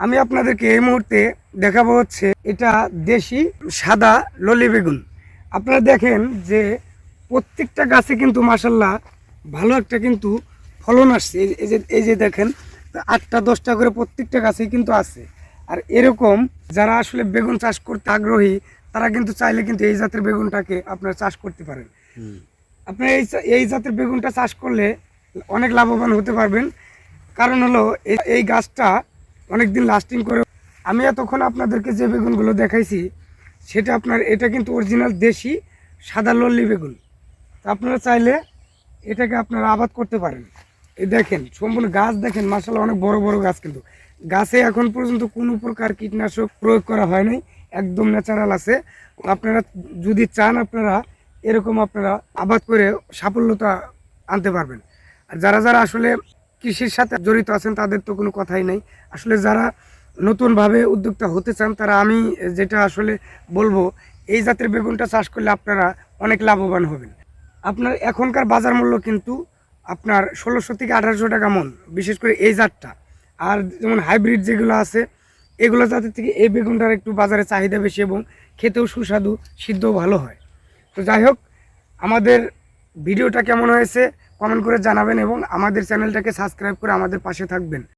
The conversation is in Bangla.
আমি আপনাদেরকে এই মুহূর্তে দেখাবো হচ্ছে এটা দেশি সাদা ললি বেগুন। আপনারা দেখেন যে প্রত্যেকটা গাছে কিন্তু মাশাল্লাহ ভালো একটা কিন্তু ফলন আসছে। এই যে দেখেন 8টা 10টা করে প্রত্যেকটা গাছেই কিন্তু আছে। আর এরকম যারা আসলে বেগুন চাষ করতে আগ্রহী তারা কিন্তু চাইলে কিন্তু এই জাতের বেগুনটাকে আপনারা চাষ করতে পারেন। আপনার এই জাতের বেগুনটা চাষ করলে অনেক লাভবান হতে পারবেন। কারণ হলো এই গাছটা অনেক দিন লাস্টিং করে। আমি এতক্ষণ আপনাদেরকে যে বেগুনগুলো দেখাইছি সেটা এটা কিন্তু অরিজিনাল দেশি সাদা লল্লি বেগুন। তো আপনারা চাইলে এটাকে আপনারা আবাদ করতে পারেন। এই দেখেন সম্পূর্ণ গাছ দেখেন মাশাআল্লাহ অনেক বড় বড় গাছ, কিন্তু গাছে এখন পর্যন্ত কোনো প্রকার কীটনাশক প্রয়োগ করা হয় নাই, একদম ন্যাচারাল আছে। আপনারা যদি চান আপনারা এরকম আপনারা আবাদ করে সাফল্যতা আনতে পারবেন। আর যারা যারা আসলে কৃষির সাথে জড়িত আছেন তাদের তো কোনো কথাই নেই। আসলে যারা নতুনভাবে উদ্যোক্তা হতে চান তারা আমি যেটা আসলে বলবো এই জাতের বেগুনটা চাষ করলে আপনারা অনেক লাভবান হবেন। আপনার এখনকার বাজার মূল্য কিন্তু আপনার 1600 থেকে 1800 টাকা মন, বিশেষ করে এই জাতটা। আর যেমন হাইব্রিড যেগুলো আছে এগুলো জাতের থেকে এই বেগুনটার একটু বাজারে চাহিদা বেশি এবং খেতেও সুস্বাদু, সিদ্ধও ভালো হয়। তো যাই হোক, আমাদের ভিডিওটা কেমন হয়েছে কমেন্ট করে জানাবেন এবং আমাদের চ্যানেলটাকে সাবস্ক্রাইব করে আমাদের পাশে থাকবেন।